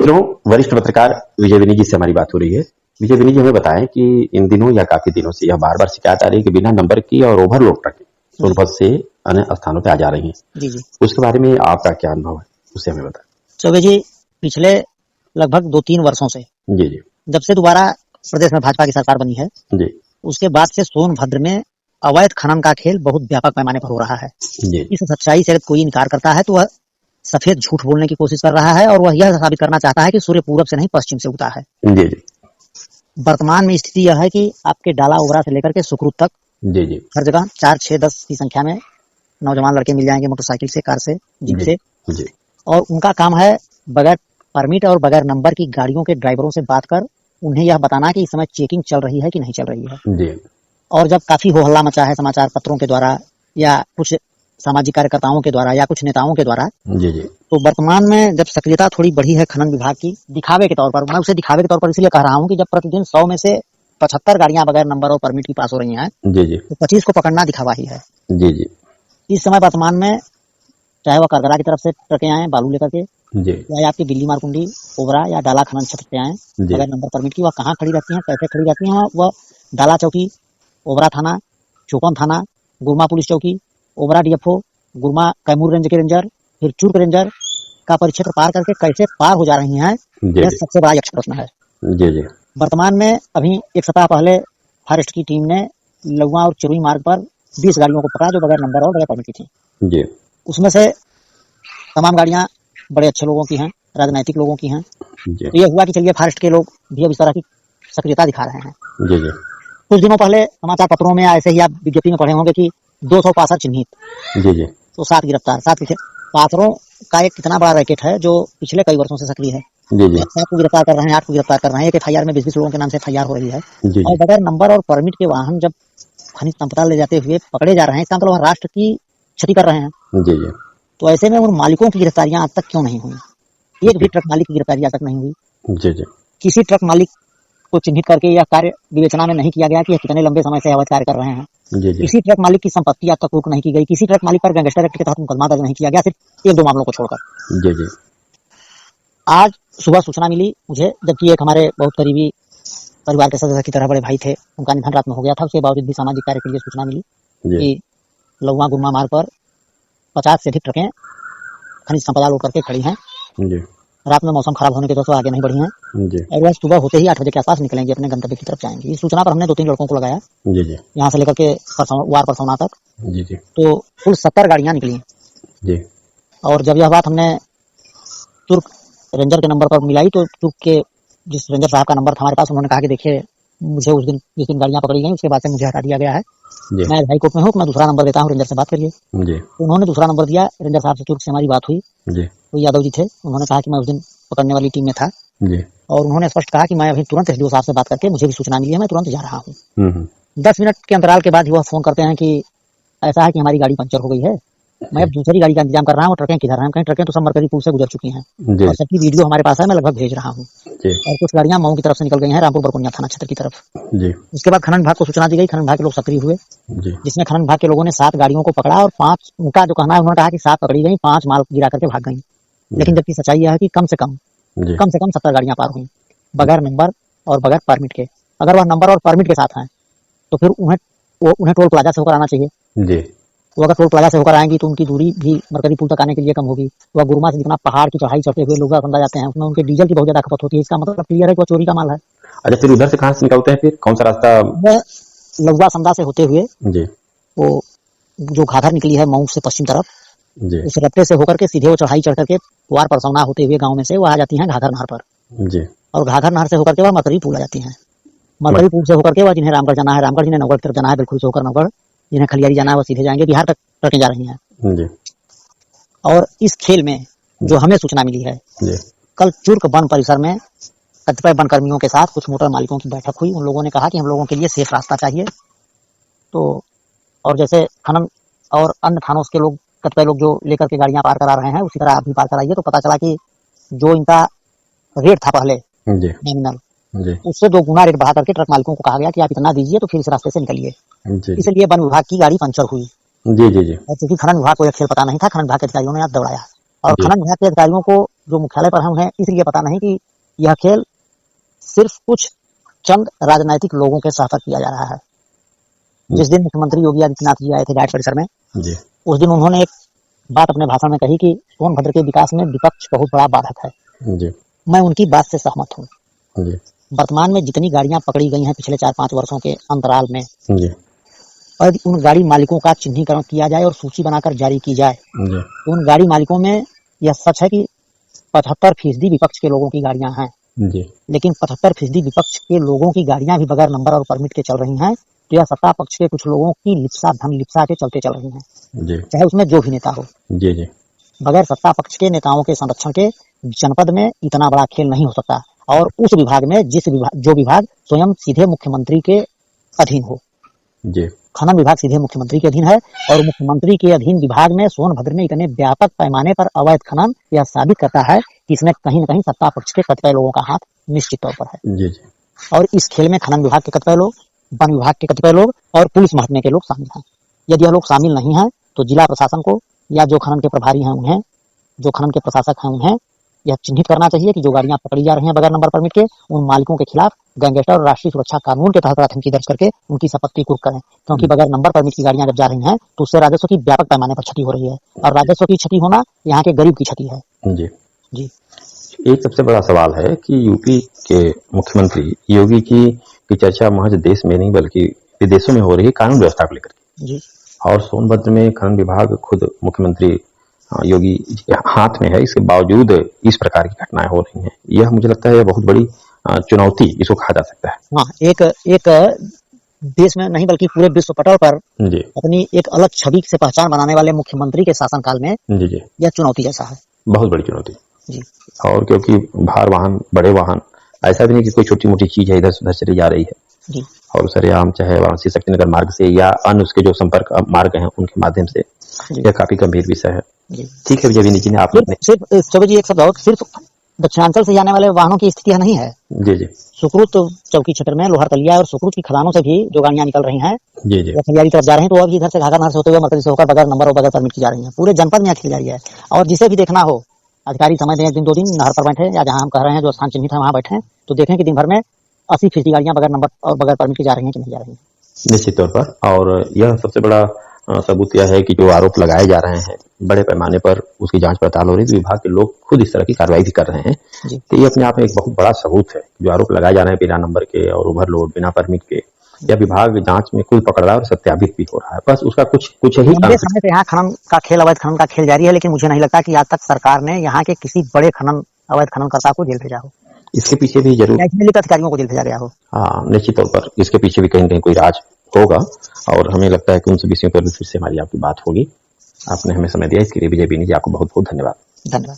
मित्रों, वरिष्ठ पत्रकार विजय विनी जी से हमारी बात हो रही है। विजय विनी जी हमें बताएं कि इन दिनों या काफी दिनों से यह बार बार शिकायत आ रही है कि बिना नंबर की और ओवरलोड ट्रकें सोनभद्र से अन्य स्थानों पे आ जा रही हैं। जी जी उसके बारे में आपका क्या अनुभव है, उसे हमें बताएं। चौबे जी, पिछले लगभग 2-3 वर्षों से जी जी जब से दोबारा प्रदेश में भाजपा की सरकार बनी है, जी उसके बाद से सोनभद्र में अवैध खनन का खेल बहुत व्यापक पैमाने पर हो रहा है। जी इस सच्चाई से अगर कोई इनकार करता है तो वह सफेद झूठ बोलने की कोशिश कर रहा है और वह यह साबित करना चाहता है कि सूर्य पूरब से नहीं पश्चिम से उगता है। जी जी वर्तमान में स्थिति यह है कि आपके डाला ओबरा से लेकर के सुकरूत तक जी जी हर जगह 4, 6, 10 की संख्या में नौजवान लड़के मिल जाएंगे, मोटरसाइकिल से, कार से, जीप जी से, जी और उनका काम है बगैर परमिट और बगैर नंबर की गाड़ियों के ड्राइवरों से बात कर उन्हें यह बताना कि इस समय चेकिंग चल रही है कि नहीं चल रही है। जी और जब काफी हो हल्ला मचा है समाचार पत्रों के द्वारा या कुछ सामाजिक कार्यकर्ताओं के द्वारा या कुछ नेताओं के द्वारा, जी जी तो वर्तमान में जब सक्रियता थोड़ी बढ़ी है खनन विभाग की दिखावे के तौर पर, मैं उसे दिखावे के तौर पर इसलिए कह रहा हूँ कि जब प्रतिदिन 100 में से 75 गाड़ियां बगैर नंबर और परमिट की पास हो रही हैं, जी जी तो 25 को पकड़ना दिखावा ही है। जी जी इस समय वर्तमान में चाहे वह करगरा की तरफ से ट्रकें आए बालू लेकर के, जी या आपकी दिल्ली मारकुंडी, ओबरा या डाला खनन क्षेत्र से आए जी बगैर नंबर परमिट की, वह कहाँ खड़ी रहती हैं, कैसे खड़ी रहती हैं, वह डाला चौकी, ओबरा थाना, चौपन थाना, गुरमा पुलिस चौकी, ओबरा डीएफओ, गुरमा कैमूर रेंज के रेंजर, फिर चूर्क रेंजर का परिक्षेत्र पार करके कैसे पार हो जा रही हैं, यह सबसे बड़ा यक्ष प्रश्न है। जी जी वर्तमान में अभी एक सप्ताह पहले फॉरेस्ट की टीम ने लुआ और चिरुई मार्ग पर 20 गाड़ियों को पकड़ा जो बगैर नंबर और बगैर परमिट की थी। जी उसमें से तमाम गाड़ियां बड़े अच्छे लोगों की हैं, राजनीतिक लोगों की हैं। जी तो ये हुआ कि चलिए फॉरेस्ट के लोग भी अब इस तरह की सक्रियता दिखा रहे हैं। जी जी कुछ दिनों पहले समाचार पत्रों में ऐसे ही आप विज्ञप्ति में पढ़े होंगे कि 200 पासर चिन्हित, जी जी तो 7 गिरफ्तार। 7 पासरों का एक कितना बड़ा रैकेट है जो पिछले कई वर्षों से सक्रिय है। जी जी 7 को गिरफ्तार कर रहे हैं, 8 को गिरफ्तार कर रहे हैं, एक एफआईआर में 20-20 लोगों के नाम से एफआईआर हो रही है। जी और बगैर नंबर और परमिट के वाहन जब खनिज संपदा ले जाते हुए पकड़े जा रहे हैं, इसका मतलब वह राष्ट्र की क्षति कर रहे हैं। जी जी तो ऐसे में उन मालिकों की गिरफ्तारियां आज तक क्यों नहीं हुई? एक भी ट्रक मालिक की गिरफ्तारी आज तक नहीं हुई। जी जी किसी ट्रक मालिक को चिन्हित करके यह कार्य विवेचना में नहीं किया गया कि कितने लंबे समय से अवैध कार्य कर रहे हैं। जी जी किसी ट्रक मालिक की संपत्ति आज तक कुर्क नहीं की गई। किसी ट्रक मालिक पर गैंगस्टर एक्ट के तहत मुकदमा दर्ज नहीं किया गया, सिर्फ 1-2 मामलों को छोड़कर। जी जी आज सुबह सूचना मिली मुझे, जबकि एक हमारे बहुत करीबी परिवार के सदस्य की तरह बड़े भाई थे, उनका निधन रात में हो गया था, उसके बावजूद भी सामाजिक कार्य के लिए सूचना मिली कि लुआ गुरमा मार्ग पर 50 से अधिक ट्रकें खनिज संपदा लोड करके खड़ी हैं। जी रात में मौसम खराब होने के वजह से आगे नहीं बढ़ी हैं जी और वह सुबह होते ही 8 बजे के आसपास निकलेंगे, अपने गंतव्य की तरफ जाएंगे। इस सूचना पर हमने 2-3 लड़कों को लगाया, जी जी यहाँ से लेकर के वार परसौना तक, जी जी तो कुल 70 गाड़ियां निकली। जी और जब यह बात हमने तुर्क रेंजर के नंबर पर मिलाई, तो तुर्क के जिस रेंजर साहब का नंबर था हमारे पास, उन्होंने कहा कि देखिए मुझे उस दिन जिस दिन गाड़ियां पकड़ी गई उसके बाद से मुझे हटा दिया गया है, जी मैं हाई कोर्ट में हूँ, मैं दूसरा नंबर देता हूँ, रेंजर से बात करिए। जी तो उन्होंने दूसरा नंबर दिया, रेंजर साहब से तुर्क से हमारी बात हुई, जी वो यादव जी थे। उन्होंने कहा कि मैं उस दिन पकड़ने वाली टीम में था जी और उन्होंने स्पष्ट कहा कि मैं अभी तुरंत एसडीओ साहब से बात करके, मुझे भी सूचना मिली है, मैं तुरंत जा रहा हूँ। 10 मिनट के अंतराल के बाद ही वह फोन करते हैं कि ऐसा है कि हमारी गाड़ी पंचर हो गई है, मैं अब दूसरी गाड़ी का इंतजाम कर रहा हूँ, ट्रकें किधर हैं? कहीं ट्रकें तो सब मरकरी पुल से गुजर चुकी हैं और सबकी वीडियो हमारे पास है, मैं लगभग भेज रहा हूँ। और कुछ गाड़ियां मऊ की तरफ से निकल गई हैं, रामपुर बरकुनिया थाना क्षेत्र की तरफ। उसके बाद खनन विभाग को सूचना दी गई, खनन विभाग के लोग सक्रिय हुए, जिसमें खनन विभाग के लोगों ने 7 गाड़ियों को पकड़ा और 5, उनका जो कहना है, उन्होंने कहा कि 7 पकड़ी गई, 5 माल गिरा करके भाग गई। लेकिन जबकि सच्चाई यह है कि कम से कम 70 गाड़ियां पार हुई बगैर नंबर और बगैर परमिट के। अगर वह नंबर और परमिट के साथ हैं तो फिर उन्हें टोल प्लाजा से होकर आना चाहिए। वो अगर टोल प्लाजा से होकर आएंगी तो उनकी दूरी भी मरकरी पुल तक आने के लिए कम होगी। वह गुरमा से जितना पहाड़ की चढ़ाई चढ़ते हुए लोग समझा जाते हैं, उसमें उनके डीजल की बहुत ज्यादा खपत होती है। इसका मतलब क्लियर है कि वो चोरी का माल है। अच्छा, फिर उधर से कहाँ से निकलते हैं, फिर कौन सा रास्ता? वह लुआ समदा से होते हुए जी वो जो घाघर निकली है मऊ से पश्चिम तरफ, जी उस रपटे से होकर के सीधे वो चढ़ाई चढ़ करके वार परसौना होते हुए गाँव में से वो आ जाती है घाघर नहर पर, जी और घाघर नहर से होकर के वह मरकरी पुल आ जाती है। मरकरी पुल से होकर के वह जिन्हें रामगढ़ जाना है रामगढ़, जिन्हें नवगढ़ की तरफ जाना है बिल्कुल से होकर नवगढ़, जिन्हें खलियारी जाना है वो सीधे जाएंगे, बिहार तक ट्रकें जा रही हैं। जी और इस खेल में जो हमें सूचना मिली है, जी कल चुर्क वन परिसर में कतिपय वन कर्मियों के साथ कुछ मोटर मालिकों की बैठक हुई। उन लोगों ने कहा कि हम लोगों के लिए सेफ रास्ता चाहिए। तो और जैसे खनन और अन्य थानों के लोग, कतिपय लोग जो लेकर के गाड़ियां पार करा रहे हैं, उसी तरह आप भी पार कराइए। तो पता चला कि जो इनका रेट था पहले नॉमिनल, उससे 2 गुना रेट बढ़ा करके ट्रक मालिकों को कहा गया कि आप इतना दीजिए तो फिर इस रास्ते से निकलिए। इसलिए वन विभाग की गाड़ी पंचर हुई। जी जी जी और चूंकि खनन विभाग को यह खेल पता नहीं था, खनन विभाग के अधिकारियों ने आज दौड़ाया और खनन विभाग के अधिकारियों को जो मुख्यालय पर हम हैं इसलिए पता नहीं कि यह खेल सिर्फ कुछ चंद राजनीतिक लोगों के साथ किया जा रहा है। जिस दिन मुख्यमंत्री योगी आदित्यनाथ जी आए थे डाइट परिसर में जी उस दिन उन्होंने एक बात अपने भाषण में कही कि सोनभद्र के विकास में विपक्ष बहुत बड़ा बाधक है। जी मैं उनकी बात से सहमत हूँ। जी वर्तमान में जितनी गाड़ियां पकड़ी गई हैं पिछले 4-5 वर्षों के अंतराल में, जी और उन गाड़ी मालिकों का चिन्हीकरण किया जाए और सूची बनाकर जारी की जाए, जी तो उन गाड़ी मालिकों में यह सच है कि 75% विपक्ष के लोगों की गाड़ियां हैं, जी लेकिन 75% विपक्ष के लोगों की गाड़ियां भी बगैर नंबर और परमिट के चल रही हैं। तो यह सत्ता पक्ष के कुछ लोगों की लिप्सा धन लिप्सा के चलते चल रही हैं, जी चाहे उसमें जो भी नेता हो। जी जी बगैर सत्ता पक्ष के नेताओं के संरक्षण के जनपद में इतना बड़ा खेल नहीं हो सकता, और उस विभाग में जो विभाग स्वयं सीधे मुख्यमंत्री के अधीन हो। जी खनन विभाग सीधे मुख्यमंत्री के अधीन है, और मुख्यमंत्री के अधीन विभाग में सोनभद्र में इतने व्यापक पैमाने पर अवैध खनन यह साबित करता है कि इसमें कहीं न कहीं सत्ता पक्ष के कतिपय लोगों का हाथ निश्चित तौर पर है। जी जी और इस खेल में खनन विभाग के कतिपय लोग, वन विभाग के कतिपय लोग और पुलिस महकमे के लोग शामिल हैं। यदि यह लोग शामिल नहीं हैं तो जिला प्रशासन को या जो खनन के प्रभारी हैं उन्हें, जो खनन के प्रशासक हैं उन्हें यह चिन्हित करना चाहिए कि जो गाड़ियां पकड़ी जा रही हैं बगैर नंबर परमिट के, उन मालिकों के खिलाफ गैंगस्टर और राष्ट्रीय सुरक्षा कानून के तहत प्राथमिकी दर्ज करके उनकी संपत्ति कुर्क करें, क्योंकि बगैर नंबर परमिट की गाड़ियां जब जा रही हैं तो उससे राजस्व की व्यापक पैमाने पर क्षति हो रही है, और राजस्व की क्षति होना यहाँ के गरीब की क्षति है। जी जी एक सबसे बड़ा सवाल है कि यूपी के मुख्यमंत्री योगी की चर्चा महज देश में नहीं बल्कि विदेशों में हो रही है कानून व्यवस्था को लेकर। जी और सोनभद्र में खनन विभाग खुद मुख्यमंत्री योगी के हाथ में है, इसके बावजूद इस प्रकार की घटनाएं हो रही हैं। यह मुझे लगता है यह बहुत बड़ी चुनौती इसको कहा जा सकता है। हाँ, एक देश में नहीं बल्कि पूरे विश्व पटल पर जी अपनी एक अलग छवि से पहचान बनाने वाले मुख्यमंत्री के शासनकाल में जी जी यह चुनौती जैसा है, बहुत बड़ी चुनौती। जी और क्योंकि भार वाहन, बड़े वाहन, ऐसा भी नहीं कि कोई छोटी मोटी चीज है इधर से उधर चली जा रही है। जी और सरेआम चाहे वाराणसी शक्तिनगर मार्ग से या अन्य उसके जो संपर्क मार्ग हैं उनके माध्यम से, यह काफी गंभीर विषय है। जी ठीक है विजय विनीत जी ने आपने सिर्फ चौबे जी एक शब्द और, सिर्फ दक्षिणांचल से जाने वाले वाहनों की स्थिति नहीं है। जी जी सुकृत चौकी क्षेत्र में लोहर तलिया और सुकृत की खदानों से भी जो गाड़ियां निकल रही हैं जी जी या खलियारी तरफ जा रही हैं, तो अभी इधर से घाघर नहर से होते हुए मरकजी से होकर बगैर नंबर और बगैर परमिट की जा रही हैं। पूरे जनपद में खिल जा रही है, और जिसे भी देखना हो अधिकारी समय दें, 1 दिन 2 दिन नहर पर बैठे या जहां हम कह रहे हैं जो स्थान चिन्हित है वहां बैठे, तो देखें कि दिन भर में 80% गाड़ियां बगैर नंबर और बगैर परमिट की जा रही हैं कि नहीं जा रही हैं। निश्चित तौर पर। और यह सबसे बड़ा सबूत यह है कि जो आरोप लगाए जा रहे हैं बड़े पैमाने पर उसकी जांच पड़ताल हो रही है, तो विभाग के लोग खुद इस तरह की कार्रवाई भी कर रहे हैं। जी तो ये अपने आप में एक बहुत बड़ा सबूत है। जो आरोप लगाए जा रहे हैं बिना नंबर के और ओवरलोड बिना परमिट के, यह विभाग जांच में खुद पकड़ रहा है और सत्यापित भी हो रहा है। बस उसका कुछ ही लंबे समय से यहाँ खनन का खेल, अवैध खनन का खेल जारी है, लेकिन मुझे नहीं लगता कि आज तक सरकार ने यहाँ के किसी बड़े अवैध खननकर्ता को जेल भेजा हो। इसके पीछे भी जरूर अधिकारियों को जेल भेजा गया हो। हाँ, निश्चित तौर पर इसके पीछे भी कहीं न कहीं कोई राज होगा, और हमें लगता है कि उन सभी विषयों पर भी फिर से हमारी आपकी बात होगी। आपने हमें समय दिया, इसके लिए विजय विनीत जी आपको बहुत बहुत धन्यवाद। धन्यवाद।